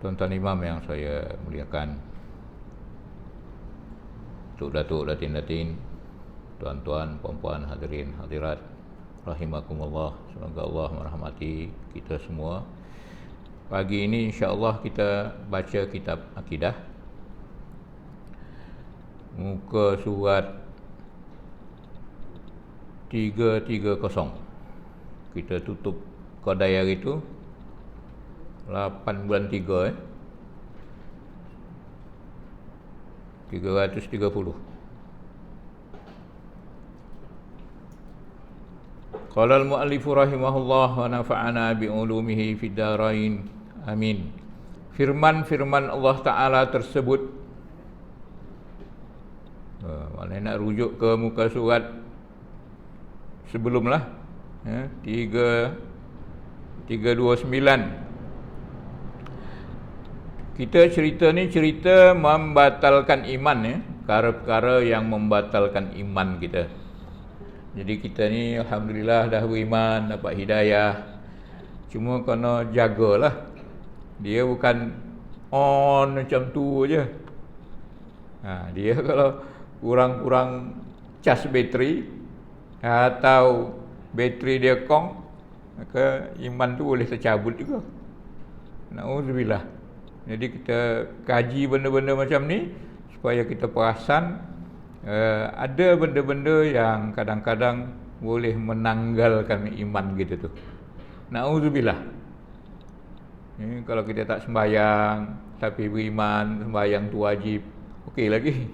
Tuan-tuan imam yang saya muliakan, Tuk Datuk Datin-datin, tuan-tuan, puan-puan, hadirin, hadirat rahimakumullah, semoga Allah merahmati kita semua. Pagi ini insya-Allah kita baca kitab akidah, muka surat 330. Kita tutup qadai hari itu 8 bulan 3 330. Qala al-mu'allifu rahimahullah wa nafa'ana bi'ulumihi fid dharain. Amin. Firman-firman Allah Ta'ala tersebut, mana nak rujuk ke muka surat sebelumlah, 329. Kita cerita ni cerita membatalkan iman, perkara-perkara yang membatalkan iman kita. Jadi kita ni alhamdulillah dah beriman, dapat hidayah. Cuma kena jagalah. Dia bukan on macam tu je. Dia kalau kurang-kurang cas bateri atau bateri dia kong, maka iman tu boleh tercabut juga. Na'udzubillah. Jadi kita kaji benda-benda macam ni supaya kita perasan ada benda-benda yang kadang-kadang boleh menanggalkan iman kita tu. Na'udzubillah. Kalau kita tak sembahyang tapi beriman, sembahyang tu wajib, okey lagi.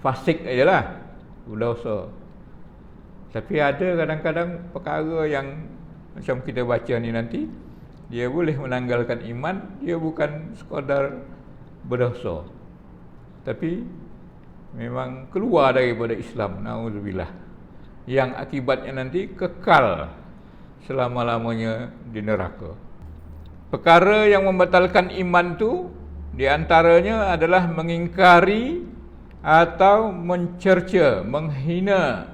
Fasik ajalah, berdosa. Tapi ada kadang-kadang perkara yang macam kita baca ni nanti, dia boleh menanggalkan iman. Dia bukan sekadar berdosa, tapi memang keluar daripada Islam, na'udzubillah, yang akibatnya nanti kekal selama-lamanya di neraka. Perkara yang membatalkan iman tu di antaranya adalah mengingkari atau mencerca, menghina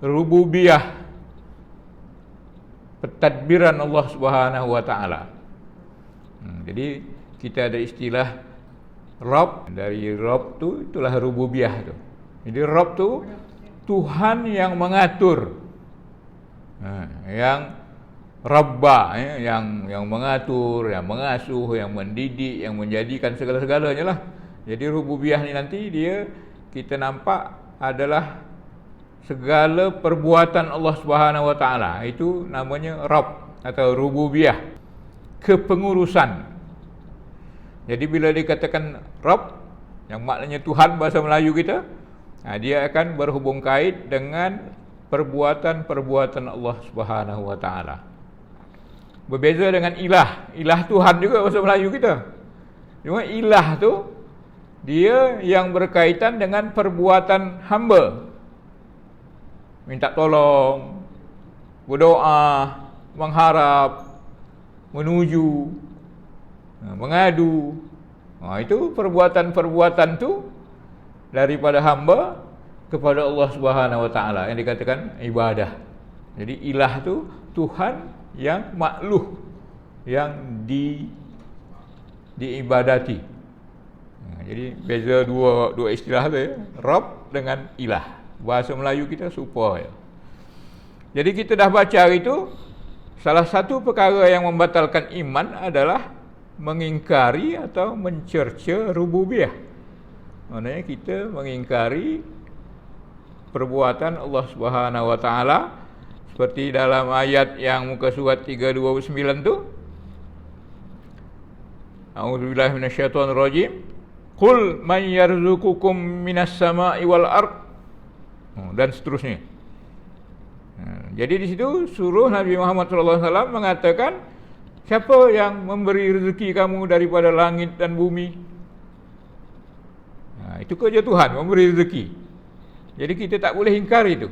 rububiyah, pentadbiran Allah Subhanahu wa taala. Jadi kita ada istilah Rabb, dari Rabb tu itulah rububiyah tu. Jadi Rabb tu Tuhan yang mengatur, yang Rabba, yang mengatur, yang mengasuh, yang mendidik, yang menjadikan segala-segalanya lah. Jadi rububiyah ni nanti dia kita nampak adalah segala perbuatan Allah Subhanahu wa taala. Itu namanya Rabb atau rububiyah, kepengurusan. Jadi bila dikatakan Rabb, yang maknanya Tuhan bahasa Melayu kita, dia akan berhubung kait dengan perbuatan-perbuatan Allah Subhanahu wa taala. Berbeza dengan ilah. Ilah Tuhan juga bahasa Melayu kita. Cuma ilah tu dia yang berkaitan dengan perbuatan hamba. Minta tolong, berdoa, mengharap, menuju, mengadu. Itu perbuatan-perbuatan tu daripada hamba kepada Allah Subhanahu wa taala yang dikatakan ibadah. Jadi ilah tu Tuhan yang makluh, yang diibadati. Jadi beza dua istilah tu, Rabb dengan ilah. Bahasa Melayu kita serupa ya. Jadi kita dah baca hari tu, salah satu perkara yang membatalkan iman adalah mengingkari atau mencerca rububiyah. Maknanya kita mengingkari perbuatan Allah Subhanahu wa taala, seperti dalam ayat yang muka surat 329 tu. A'udzubillahi minasyaitonirrajim. Qul man yarzuqukum minas sama'i wal ard, dan seterusnya. Jadi di situ suruh Nabi Muhammad SAW mengatakan, siapa yang memberi rezeki kamu daripada langit dan bumi? Itu kerja Tuhan, memberi rezeki. Jadi kita tak boleh ingkar itu.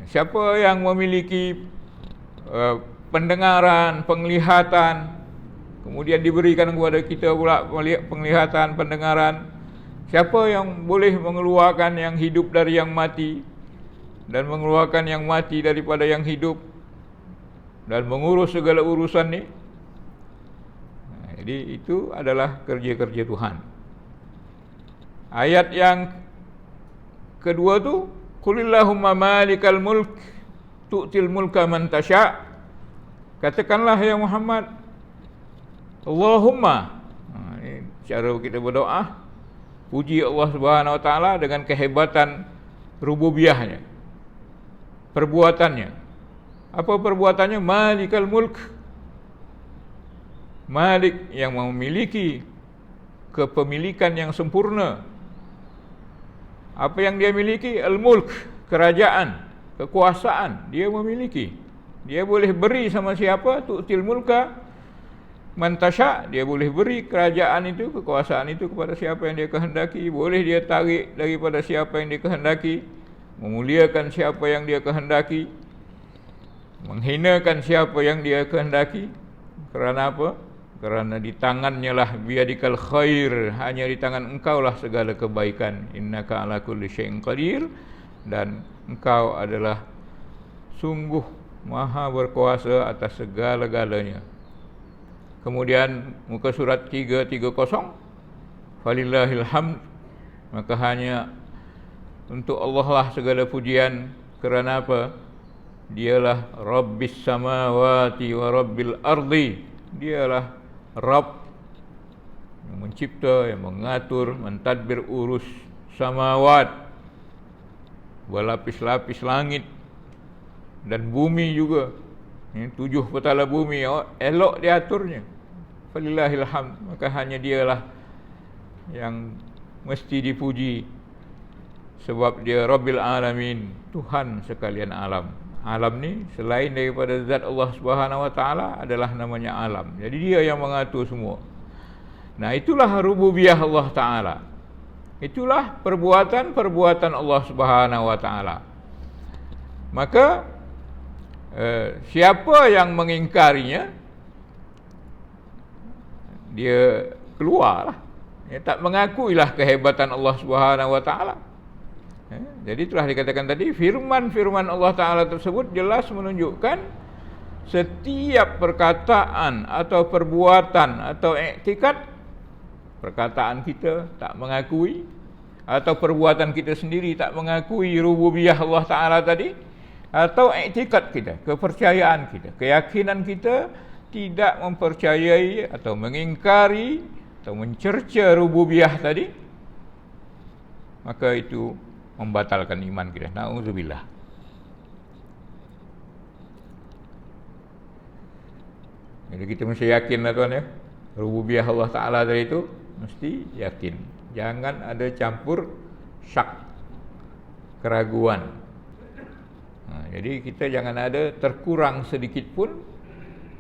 Siapa yang memiliki pendengaran, penglihatan, kemudian diberikan kepada kita pula penglihatan, pendengaran, siapa yang boleh mengeluarkan yang hidup dari yang mati dan mengeluarkan yang mati daripada yang hidup dan mengurus segala urusan ni, Jadi itu adalah kerja-kerja Tuhan. Ayat yang kedua tu, qulillahumma malikal mulk tu'til mulka man tasya'. Katakanlah ya Muhammad, Allahumma, ini cara kita berdoa, puji Allah Subhanahu wa taala dengan kehebatan rububiyahnya, perbuatannya. Apa perbuatannya? Malikal mulk, Malik yang memiliki kepemilikan yang sempurna. Apa yang dia miliki? Al-mulk, kerajaan, kekuasaan dia memiliki. Dia boleh beri sama siapa? Tu'til mulka man tasya'. Dia boleh beri kerajaan itu, kekuasaan itu kepada siapa yang dia kehendaki. Boleh dia tarik daripada siapa yang dia kehendaki, memuliakan siapa yang dia kehendaki, menghinakan siapa yang dia kehendaki. Kerana apa? Kerana di tangannya lah biadikal khair, hanya di tangan engkau lah segala kebaikan. Innaka ala kulli syai'in qadir, dan engkau adalah sungguh maha berkuasa atas segala-galanya. Kemudian muka surat 330, falillahil hamd, maka hanya untuk Allah lah segala pujian. Kerana apa? Dialah Rabbis samawati wa Rabbil ardi. Dialah Rabb yang mencipta, yang mengatur, mentadbir urus samawat, berlapis-lapis langit dan bumi juga. Ini 7 petala bumi, elok diaturnya. Falillahil hamd, maka hanya dialah yang mesti dipuji, sebab dia Rabbil alamin, Tuhan sekalian alam. Alam ni selain daripada zat Allah Subhanahu wa taala adalah namanya alam. Jadi dia yang mengatur semua. Nah, itulah rububiyah Allah taala. Itulah perbuatan-perbuatan Allah Subhanahu wa taala. Maka siapa yang mengingkarinya, dia keluarlah. Dia tak mengakuilah kehebatan Allah Subhanahu wa taala. Jadi telah dikatakan tadi, firman-firman Allah Ta'ala tersebut jelas menunjukkan setiap perkataan atau perbuatan atau iktikad, perkataan kita tak mengakui, atau perbuatan kita sendiri tak mengakui rububiyah Allah Ta'ala tadi, atau iktikad kita, kepercayaan kita, keyakinan kita tidak mempercayai atau mengingkari atau mencerca rububiyah tadi, maka itu membatalkan iman kita. Na'udzubillah. Jadi kita mesti yakin lah tuan ya, rububiyah Allah Ta'ala dari itu mesti yakin. Jangan ada campur syak, keraguan. Jadi kita jangan ada terkurang sedikit pun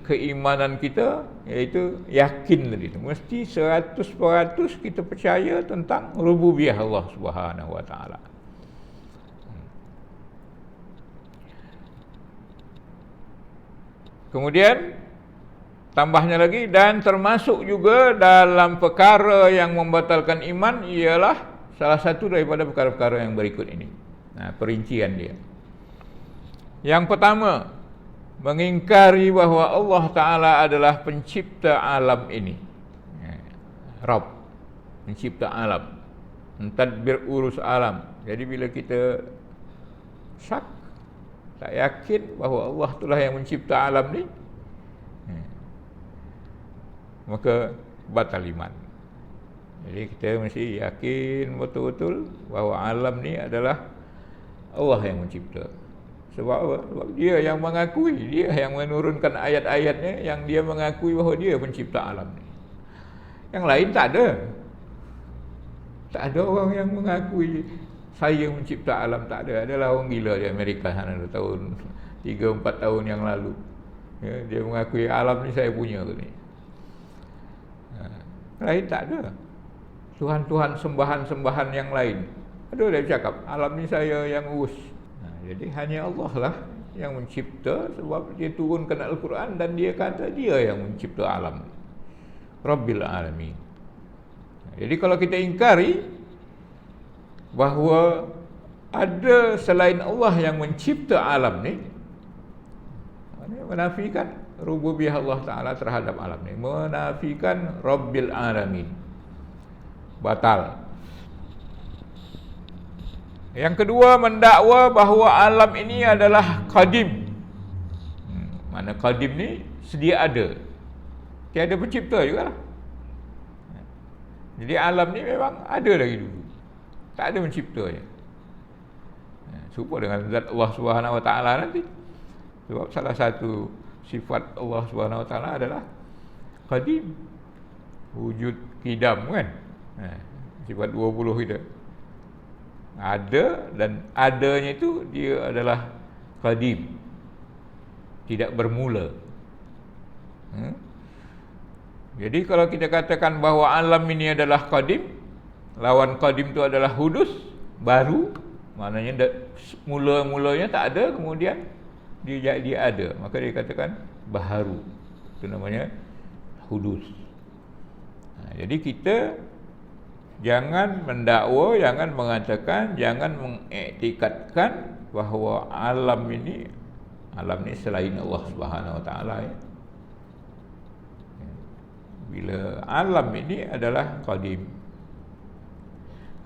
keimanan kita, iaitu yakin tadi itu. Mesti 100% kita percaya tentang rububiyah Allah Subhanahu wa taala. Kemudian tambahnya lagi, dan termasuk juga dalam perkara yang membatalkan iman ialah salah satu daripada perkara-perkara yang berikut ini. Nah, perincian dia. Yang pertama, mengingkari bahawa Allah Ta'ala adalah pencipta alam ini. Rabb, pencipta alam, mentadbir urus alam. Jadi bila kita syak, tak yakin bahawa Allah itulah yang mencipta alam ni, maka batal iman. Jadi kita mesti yakin betul-betul bahawa alam ni adalah Allah yang mencipta. Sebab apa? Sebab dia yang mengakui, dia yang menurunkan ayat-ayatnya, yang dia mengakui bahawa dia pencipta alam ni. Yang lain tak ada. Tak ada orang yang mengakui saya mencipta alam, tak ada. Adalah orang gila di Amerika sana tahun 3-4 tahun yang lalu. Ya, dia mengakui alam ni saya punya ni. Lain tak ada. Tuhan-tuhan sembahan-sembahan yang lain. Ada dia cakap alam ni saya yang urus. Jadi hanya Allah lah yang mencipta, sebab dia turunkan Al-Quran dan dia kata dia yang mencipta alam. Rabbil alamin. Jadi kalau kita ingkari bahawa ada selain Allah yang mencipta alam ni, menafikan rububiyah Allah Ta'ala terhadap alam ni, menafikan Rabbil Alamin, batal. Yang kedua, mendakwa bahawa alam ini adalah qadim. Mana qadim ni sedia ada, tiada pencipta jugalah. Jadi alam ni memang ada lagi dulu, tak ada menciptanya. Serupa dengan zat Allah Subhanahu Wa Taala nanti. Sebab salah satu sifat Allah Subhanahu Wa Taala adalah qadim, wujud qidam kan. Sifat 20 kita ada, dan adanya itu dia adalah qadim, tidak bermula. Jadi kalau kita katakan bahawa alam ini adalah qadim, lawan qadim itu adalah hudus, baru, maknanya mula-mulanya tak ada, kemudian dia ada, maka dia katakan baharu, itu namanya hudus. Jadi kita jangan mendakwa, jangan mengatakan, jangan mengiktikadkan bahawa alam ni selain Allah Subhanahu Wa Taala ya. Bila alam ini adalah qadim.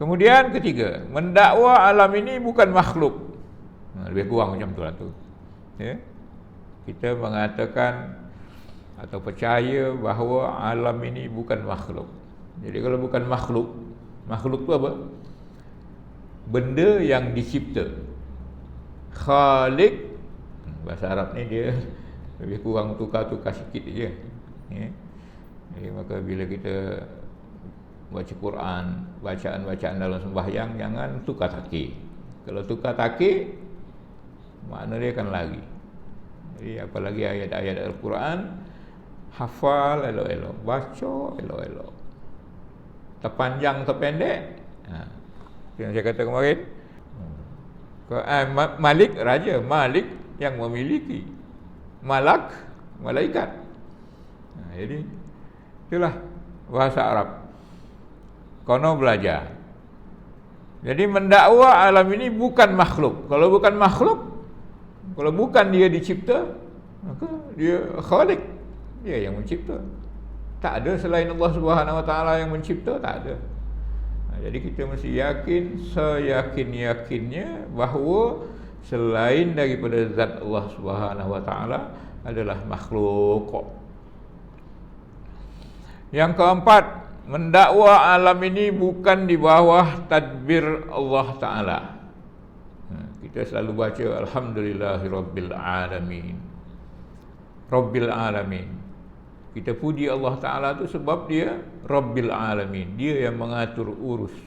Kemudian ketiga, mendakwa alam ini bukan makhluk. Lebih kurang macam itulah tu. Ya. Kita mengatakan atau percaya bahawa alam ini bukan makhluk. Jadi kalau bukan makhluk, makhluk tu apa? Benda yang dicipta. Khaliq, bahasa Arab ni dia lebih kurang tukar-tukar sikit je. Ya. Jadi maka bila kita baca Quran, bacaan-bacaan dalam sembahyang, jangan tukar takir. Kalau tukar takir, makna dia akan lari. Jadi apalagi ayat-ayat Al-Quran, hafal elok-elok, baca elok-elok, terpanjang terpendek. Yang saya kata kemarin, Malik raja, Malik yang memiliki, Malak malaikat. Jadi itulah bahasa Arab. Kono belajar. Jadi mendakwa alam ini bukan makhluk. Kalau bukan makhluk, kalau bukan dia dicipta, maka dia khaliq, dia yang mencipta. Tak ada selain Allah Subhanahu Wa Taala yang mencipta, tak ada. Jadi kita mesti yakin, seyakin-yakinnya bahawa selain daripada zat Allah Subhanahu Wa Taala adalah makhluk. Yang keempat, mendakwa alam ini bukan di bawah tadbir Allah Ta'ala. Kita selalu baca Alhamdulillahirabbil alamin, Rabbil alamin. Kita puji Allah Ta'ala tu sebab dia Rabbil alamin, dia yang mengatur urus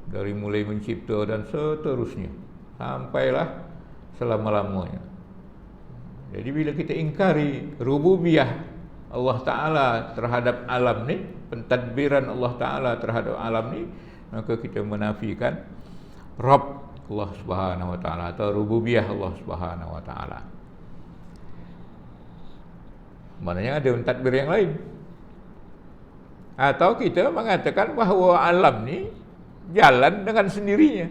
dari mulai mencipta dan seterusnya sampailah selama-lamanya. Jadi bila kita ingkari rububiyah Allah Ta'ala terhadap alam ni, pentadbiran Allah Ta'ala terhadap alam ni, maka kita menafikan Rabb Allah Subhanahu Wa Ta'ala atau rububiyah Allah Subhanahu Wa Ta'ala. Maknanya ada pentadbir yang lain. Atau kita mengatakan bahawa alam ni jalan dengan sendirinya,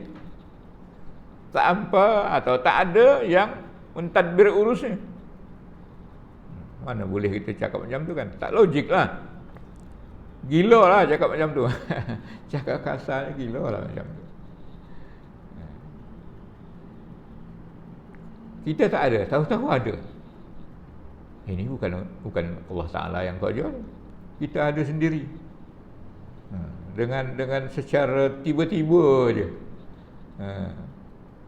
tanpa atau tak ada yang mentadbir urusnya. Mana boleh kita cakap macam tu kan? Tak logik lah. Gila lah cakap macam tu. Cakap kasar, gila lah macam tu. Kita tak ada, tahu-tahu ada. Ini bukan Allah Ta'ala yang kerja. Kita ada sendiri. Dengan secara tiba-tiba je.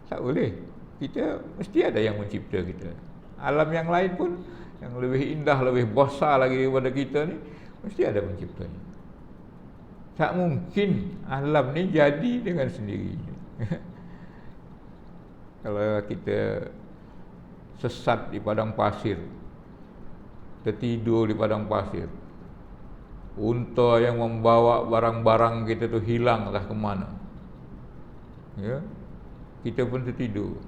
Tak boleh. Kita mesti ada yang mencipta kita. Alam yang lain pun yang lebih indah, lebih besar lagi daripada kita ni, mesti ada penciptanya. Tak mungkin alam ni jadi dengan sendiri. Kalau kita sesat di padang pasir, tertidur di padang pasir, unta yang membawa barang-barang kita tu hilang entah ke mana, ya, kita pun tertidur,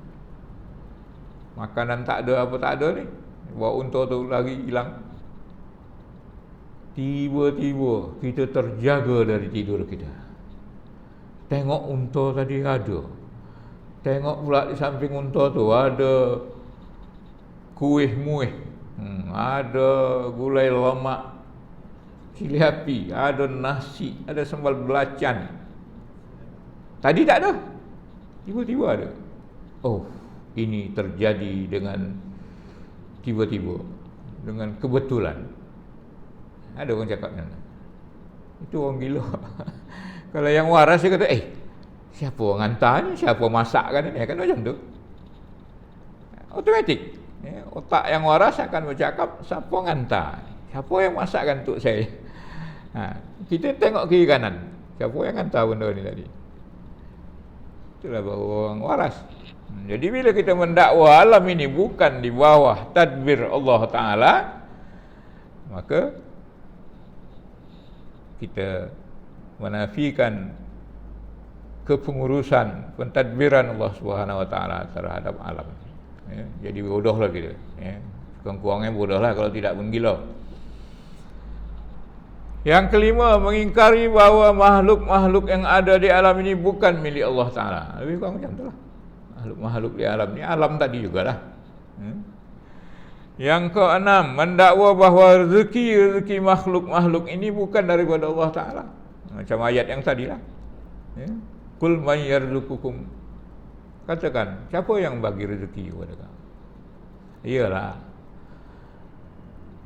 makanan tak ada, apa tak ada ni, bawa unta tu lagi hilang. Tiba-tiba kita terjaga dari tidur kita. Tengok unta tadi ada. Tengok pula di samping unta tu ada kuih muih Ada gulai lemak, cili api, ada nasi, ada sambal belacan. Tadi tak ada, tiba-tiba ada. Oh, ini terjadi dengan tiba-tiba, dengan kebetulan. Ada orang cakap macam, itu orang gila. Kalau yang waras dia kata, siapa orang hantar ni, siapa masakkan ni, kan macam tu. Automatik. Otak yang waras akan bercakap, siapa yang hantar, siapa yang masakkan untuk saya. Kita tengok kiri kanan, siapa yang hantar benda ni tadi. Itulah baru orang waras. Jadi bila kita mendakwa alam ini bukan di bawah tadbir Allah Ta'ala, maka kita menafikan kepengurusan, pentadbiran Allah Subhanahu Wa Ta'ala terhadap alam. Jadi bodohlah kita. Kurang-kurangnya bodohlah kalau tidak menggila. Yang kelima, mengingkari bahawa makhluk-makhluk yang ada di alam ini bukan milik Allah Ta'ala. Lebih kurang macam itulah. Makhluk-makhluk di alam ini, alam tadi jugalah. Yang keenam, mendakwa bahawa rezeki makhluk-makhluk ini bukan daripada Allah Ta'ala. Macam ayat yang tadilah. Qul man yarzuqukum. Katakan, siapa yang bagi rezeki kepada kamu? Iyalah,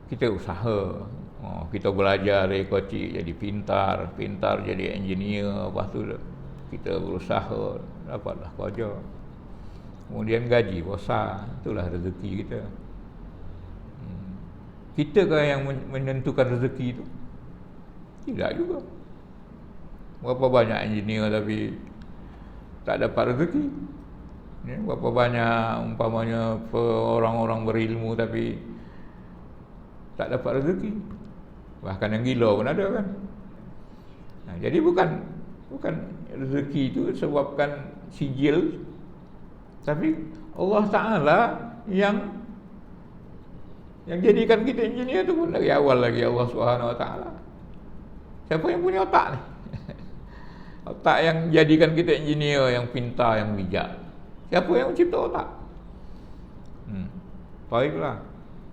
kita usaha. Kita belajar dari kecil jadi pintar jadi engineer, lepas tu kita berusaha dapatlah kerja, kemudian gaji besar, itulah rezeki kita. Kita kan yang menentukan rezeki itu? Tidak juga. Berapa banyak engineer tapi tak dapat rezeki. Berapa banyak umpamanya orang-orang berilmu tapi tak dapat rezeki. Bahkan yang gila pun ada kan. Jadi bukan rezeki itu sebabkan sijil, tapi Allah Ta'ala yang jadikan kita engineer tu pun dari awal lagi Allah Subhanahu Wa Ta'ala. Siapa yang punya otak ni? Otak yang jadikan kita engineer, yang pintar, yang bijak. Siapa yang mencipta otak? Baiklah,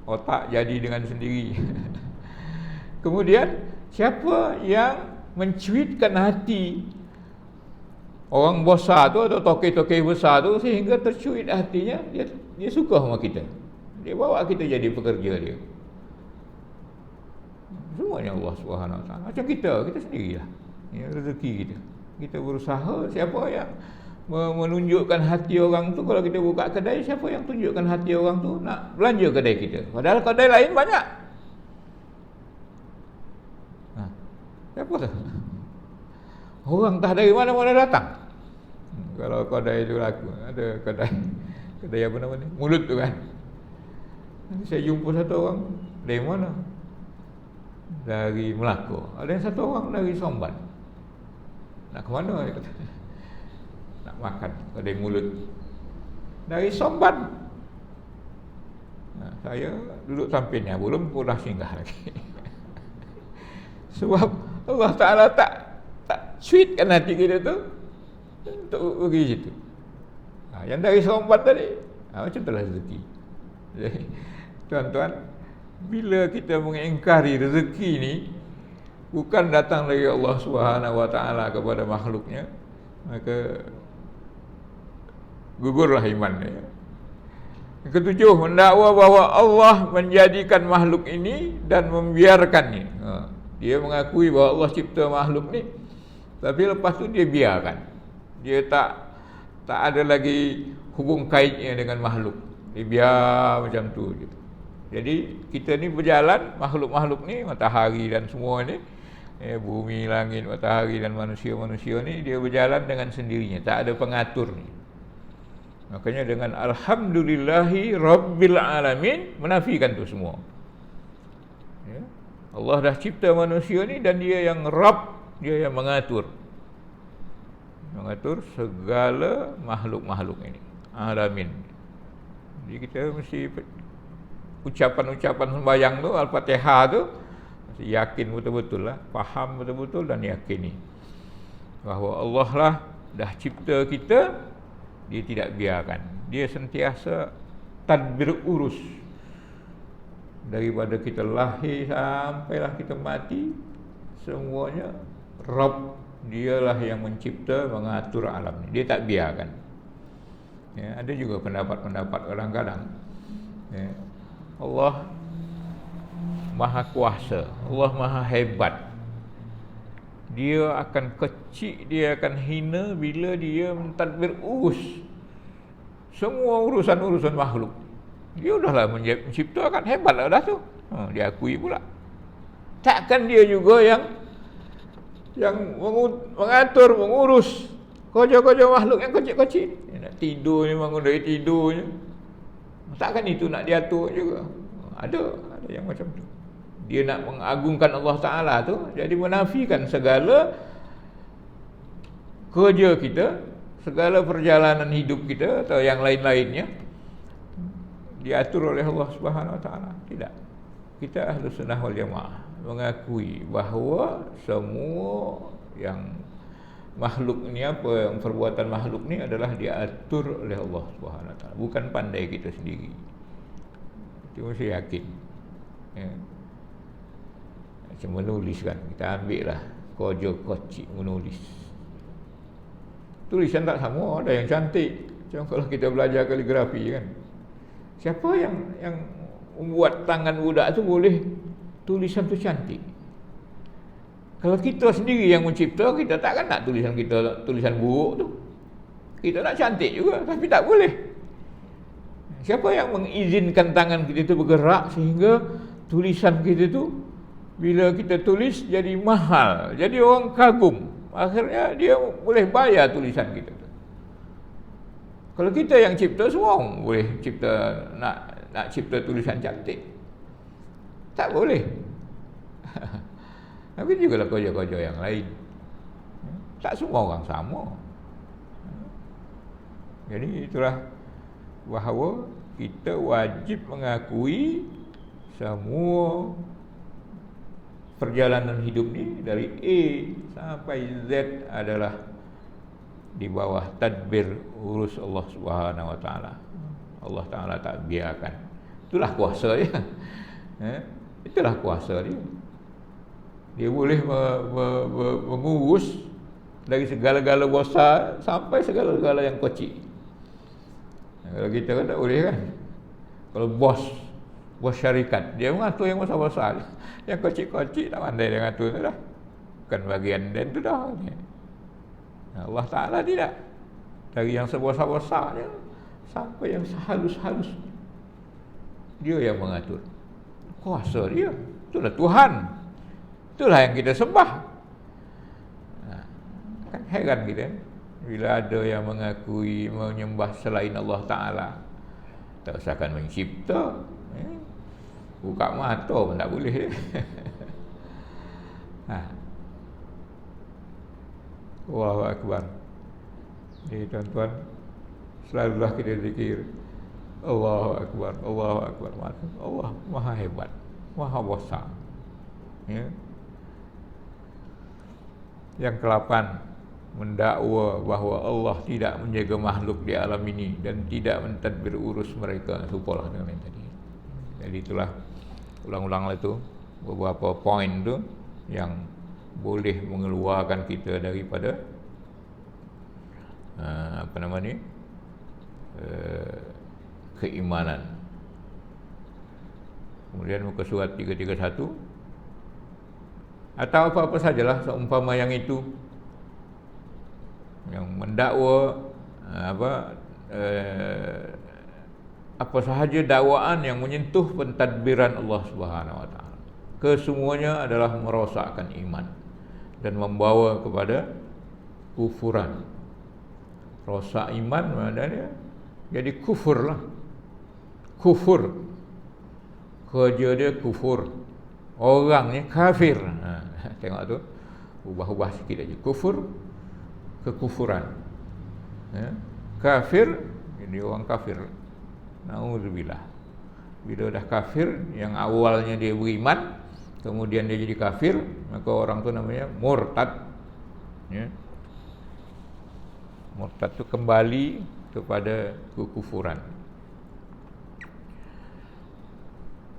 otak jadi dengan sendiri. Kemudian siapa yang mencuitkan hati orang besar tu atau tokoh-tokoh besar tu sehingga tercuit hatinya, dia suka sama kita. Dia bawa kita jadi pekerja dia. Semuanya Allah Subhanahu Wa Taala. Macam kita sendirilah. Rezeki kita. Kita berusaha, siapa yang menunjukkan hati orang tu, kalau kita buka kedai, siapa yang tunjukkan hati orang tu nak belanja kedai kita. Padahal kedai lain banyak. Siapa tu? Orang tak dari mana-mana datang. Kalau kedai itu laku, ada kedai apa nama ni? Mulut tu kan. Nanti saya jumpa satu orang dari mana? Dari Melaka. Ada yang satu orang dari Somban. Nak ke mana dia kata? Nak makan kedai mulut. Dari Somban. Saya duduk sampingnya, belum pun dah singgah lagi. Sebab Allah Ta'ala tak sweetkan hati kita tu untuk pergi situ. Yang dari Somban tadi, macam itulah rezeki. Jadi, tuan-tuan, bila kita mengingkari rezeki ni bukan datang dari Allah Subhanahu Wa Taala kepada makhluknya, maka gugurlah imannya. Yang ketujuh, mendakwa bahawa Allah menjadikan makhluk ini dan membiarkannya. Dia mengakui bahawa Allah cipta makhluk ni, tapi lepas tu dia biarkan. Dia tak ada lagi hubung kaitnya dengan makhluk. Dia biar macam tu je. Jadi kita ni berjalan, makhluk-makhluk ni, matahari dan semua ni, bumi, langit, matahari dan manusia-manusia ni, dia berjalan dengan sendirinya, tak ada pengatur ni. Makanya dengan alhamdulillahi rabbil alamin menafikan tu semua. Ya? Allah dah cipta manusia ni dan dia yang Rabb, dia yang mengatur segala makhluk-makhluk ini, alamin. Jadi kita mesti ucapan-ucapan sembahyang tu, Al-Fatihah tu, mesti yakin betul-betul lah, faham betul-betul dan yakini bahawa Allah lah dah cipta kita. Dia tidak biarkan, dia sentiasa tadbir urus daripada kita lahir sampailah kita mati, semuanya Rabb, dialah yang mencipta, mengatur alam ni. Dia tak biarkan. Ya, ada juga pendapat-pendapat kadang-kadang, ya, Allah Maha Kuasa, Allah Maha Hebat. Dia akan kecil, dia akan hina bila dia mentadbir urus semua urusan-urusan makhluk. Dia udahlah menciptakan, hebatlah dah tu. Dia akui pula. Takkan dia juga yang mengatur, mengurus kerja-kerja makhluk yang kecil-kecil. Dia nak tidur ni, bangun dari tidurnya. Takkan itu nak diatur juga. Ada yang macam tu. Dia nak mengagungkan Allah Ta'ala tu, jadi menafikan segala kerja kita, segala perjalanan hidup kita atau yang lain-lainnya diatur oleh Allah Subhanahu Wa Ta'ala. Tidak. Kita Ahlus Sunnah wal Jamaah mengakui bahawa semua yang makhluk ni, apa yang perbuatan makhluk ni adalah diatur oleh Allah Subhanahu Wa Ta'ala, bukan pandai kita sendiri. Itu mesti yakin. Ya. Macam menulis kan, kita ambil lah kerja kocik menulis. Tulisan tak sama, ada yang cantik. Macam kalau kita belajar kaligrafi kan, siapa yang membuat tangan budak tu boleh tulisan tu cantik? Kalau kita sendiri yang mencipta, kita takkan nak tulisan kita tulisan buruk tu. Kita nak cantik juga, tapi tak boleh. Siapa yang mengizinkan tangan kita itu bergerak sehingga tulisan kita tu bila kita tulis jadi mahal, jadi orang kagum. Akhirnya dia boleh bayar tulisan kita tu. Kalau kita yang cipta, semua orang boleh cipta, nak cipta tulisan cantik. Tak boleh. Tapi juga lah kerja-kerja yang lain. Tak semua orang sama. Jadi itulah bahawa kita wajib mengakui semua perjalanan hidup ni dari A sampai Z adalah di bawah tadbir urus Allah Subhanahu Wa Ta'ala. Allah Ta'ala tak biarkan. Itulah kuasa dia. Itulah kuasa dia. Dia boleh mengurus dari segala-gala besar sampai segala-gala yang kecil. Kalau kita kan tak boleh kan. Kalau bos syarikat, dia mengatur yang besar-besar. Yang kecil-kecil tak pandai dia mengatur tu dah. Bukan bagian dia tu dah. Allah Ta'ala tidak. Dari yang sebesar-besar dia sampai yang sehalus-halus, dia yang mengatur. Kuasa dia. Itulah Tuhan. Itulah yang kita sembah. Kan heran kita bila ada yang mengakui menyembah selain Allah Ta'ala. Tak usahkan mencipta, buka mata pun tak boleh. Allahu Akbar. Jadi tuan-tuan, selalulah kita zikir Allahu Akbar, Allahu Akbar. Allah Maha Hebat, Maha Besar. Ya. Yang ke-8, mendakwa bahawa Allah tidak menjaga makhluk di alam ini dan tidak mentadbir urus mereka. Serupalah dengan yang tadi. Jadi itulah, ulang-ulanglah itu beberapa poin tu yang boleh mengeluarkan kita daripada keimanan. Kemudian muka surat 331, atau apa-apa sajalah seumpama yang itu, yang mendakwa apa sahaja dakwaan yang menyentuh pentadbiran Allah Subhanahu Wa Ta'ala, kesemuanya adalah merosakkan iman dan membawa kepada kufuran. Rosak iman maknanya jadi kufur lah. Kufur, kerja dia kufur, orangnya kafir. Tengok tu, ubah-ubah sikit aja. Kufur, kekufuran. Kafir, jadi orang kafir. Na'udzubillah. Bila dah kafir, yang awalnya dia beriman, kemudian dia jadi kafir, maka orang tu namanya murtad. Ya. Murtad tu kembali kepada kekufuran.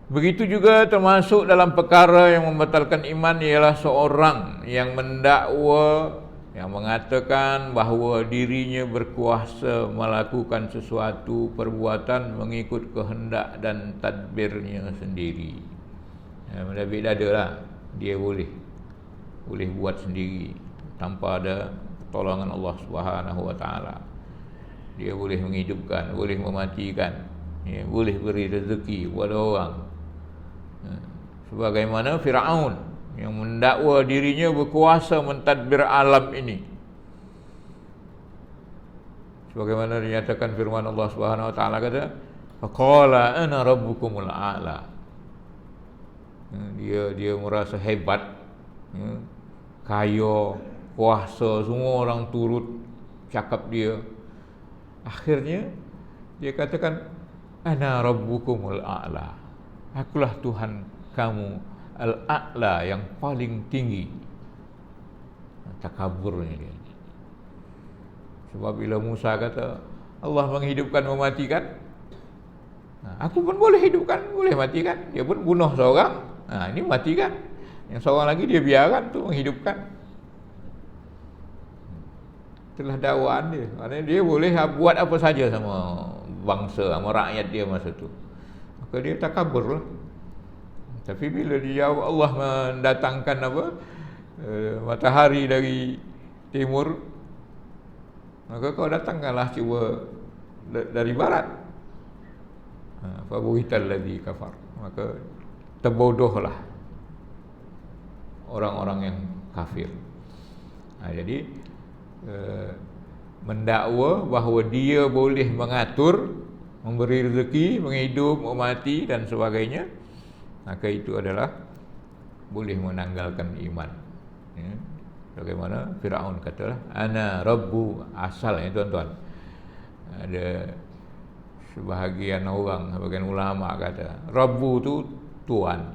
Begitu juga termasuk dalam perkara yang membatalkan iman ialah seorang yang mendakwa, yang mengatakan bahawa dirinya berkuasa melakukan sesuatu perbuatan mengikut kehendak dan tadbirnya sendiri. David ada lah, dia boleh buat sendiri tanpa ada pertolongan Allah Subhanahu Wa Taala. Dia boleh menghidupkan, boleh mematikan, boleh beri rezeki kepada orang. Sebagaimana Firaun yang mendakwa dirinya berkuasa mentadbir alam ini. Sebagaimana dinyatakan firman Allah Subhanahu Wa Taala kata, "Faqala ana rabbukumul a'la." Dia merasa hebat, kaya, kuasa, semua orang turut cakap dia. Akhirnya dia katakan, "Ana rabbukumul a'la." Akulah Tuhan kamu al-a'la, yang paling tinggi. Takaburnya dia. Sebab bila Musa kata Allah menghidupkan mematikan, aku pun boleh hidupkan, boleh matikan. Dia pun bunuh seorang, ini matikan. Yang seorang lagi dia biarkan tu menghidupkan. Itulah dakwaan dia. Maknanya dia boleh buat apa saja sama bangsa, sama rakyat dia masa tu. Maka dia takabur lah. Tapi bila dia Allah mendatangkan matahari dari timur, maka kau datangkanlah cuba dari barat. Fa buhital ladzi kafar. Maka terbodohlah orang-orang yang kafir. Jadi mendakwa bahawa dia boleh mengatur, memberi rezeki, menghidup, memati dan sebagainya, maka itu adalah boleh menanggalkan iman. Bagaimana Firaun katalah, ana rabbu, asalnya tuan-tuan. Ada sebahagian orang, sebahagian ulama kata rabbu tu tuan,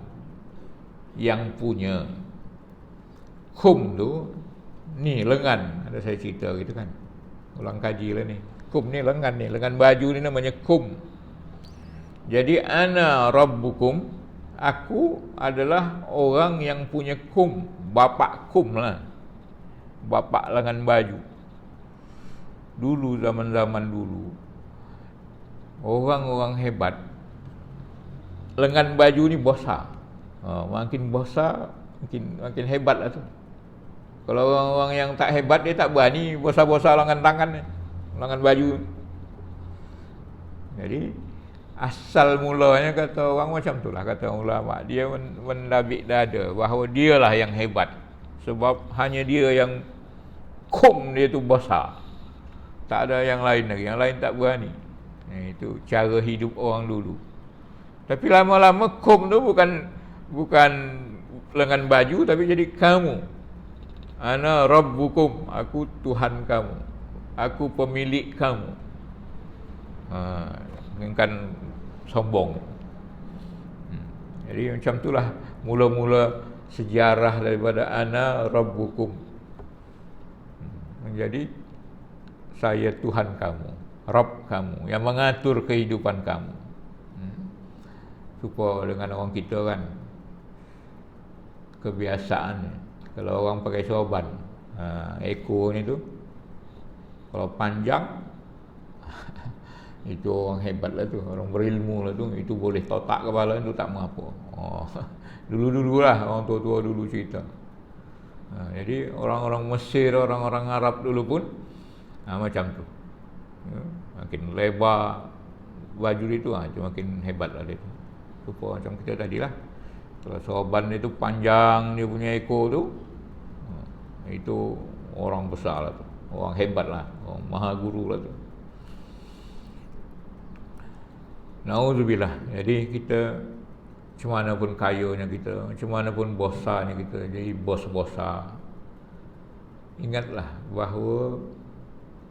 yang punya. Kum tu ni lengan, ada saya cerita gitu kan, ulang kaji lah ni. Kum ni lengan baju ni namanya kum. Jadi ana rabbukum, aku adalah orang yang punya kum, bapak kum lah, bapak lengan baju. Dulu, zaman-zaman dulu, orang-orang hebat lengan baju ni besar. Makin besar makin hebat lah tu. Kalau orang-orang yang tak hebat, dia tak berani besar-besar lengan tangan, lengan baju. Jadi asal mulanya kata orang macam tu lah, kata ulama, dia mendabik dada bahawa dialah yang hebat. Sebab hanya dia yang kum dia tu besar, tak ada yang lain lagi, yang lain tak berani. Itu cara hidup orang dulu. Tapi lama-lama kum tu bukan lengan baju, tapi jadi kamu. Ana rabbukum, aku Tuhan kamu, aku pemilik kamu. Kan sombong. Jadi macam itulah mula-mula sejarah daripada ana rabbukum. Menjadi saya Tuhan kamu, Rabb kamu, yang mengatur kehidupan kamu. Supaya dengan orang kita kan kebiasaan, kalau orang pakai sorban, ekor ni tu kalau panjang itu orang hebat lah tu, orang berilmu lah tu, itu boleh totak kepala tu tak mengapa. Dulu-dulu lah orang tua-tua dulu cerita. Jadi orang-orang Mesir, orang-orang Arab dulu pun macam tu. Makin lebar baju dia tu, makin hebat lah dia tu. Rupa macam kita tadi lah. Kalau sorban itu panjang, dia punya ekor tu, itu orang besar lah tu, orang hebat lah, orang maha guru lah tu. Nauzubillah. Jadi kita macam mana pun kayanya kita, macam mana pun bosanya kita, jadi bos besar, ingatlah bahawa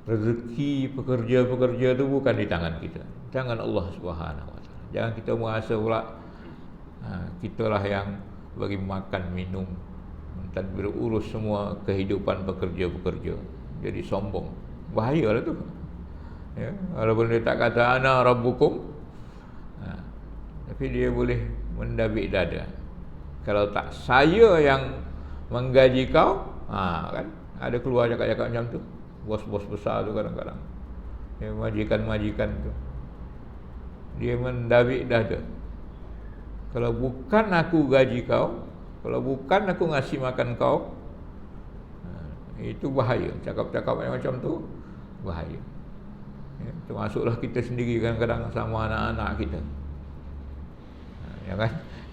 rezeki pekerja-pekerja tu bukan di tangan kita, tangan Allah Subhanahu Wa Taala. Jangan kita merasa pula kitalah yang bagi makan, minum, tadbir urus semua kehidupan pekerja-pekerja. Jadi sombong, bahayalah tu. Walaupun dia tak kata ana rabbukum, tapi dia boleh mendabik dada. Kalau tak saya yang menggaji kau, kan ada keluar cakap-cakap macam tu. Bos-bos besar tu kadang-kadang, majikan-majikan tu, dia mendabik dada. Kalau bukan aku gaji kau, kalau bukan aku ngasih makan kau, itu bahaya. Cakap-cakap macam tu bahaya. Termasuklah kita sendiri kadang-kadang sama anak-anak kita.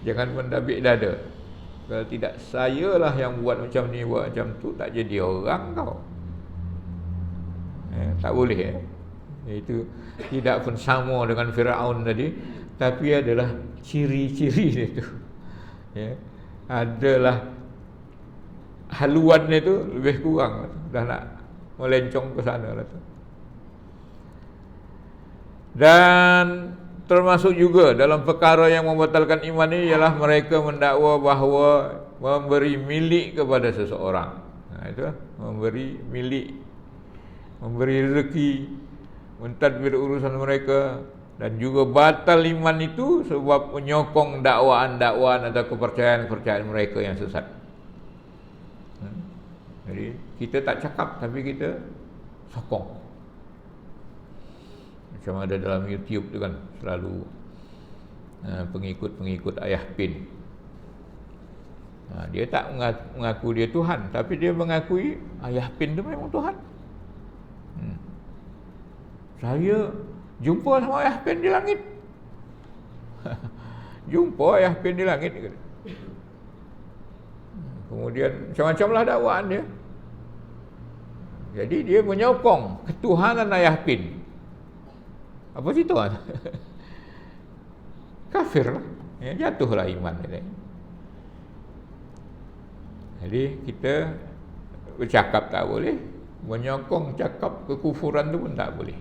Jangan mendabik dada. Kalau tidak, sayalah yang buat macam ni, buat macam tu, tak jadi orang kau. Tak boleh. Itu tidak pun sama dengan Firaun tadi, tapi adalah ciri-ciri dia tu. Adalah haluan dia tu lebih kurang, dah nak melencong ke sana lah tu. Dan termasuk juga dalam perkara yang membatalkan iman ini ialah mereka mendakwa bahawa memberi milik kepada seseorang. Itulah memberi milik, memberi rezeki, mentadbir urusan mereka. Dan juga batal iman itu sebab menyokong dakwaan-dakwaan atau kepercayaan-kepercayaan mereka yang sesat. Jadi kita tak cakap, tapi kita sokong. Macam ada dalam YouTube tu kan, selalu pengikut-pengikut Ayah Pin. Dia tak mengaku dia Tuhan, tapi dia mengakui Ayah Pin tu memang Tuhan. Saya jumpa sama Ayah Pin di langit. Jumpa Ayah Pin di langit. Kemudian macam-macam lah dakwaan dia. Jadi dia menyokong ketuhanan Ayah Pin. Apa situ kan? Kafir lah. Jatuhlah iman dia. Jadi kita bercakap tak boleh, menyokong cakap kekufuran tu pun tak boleh.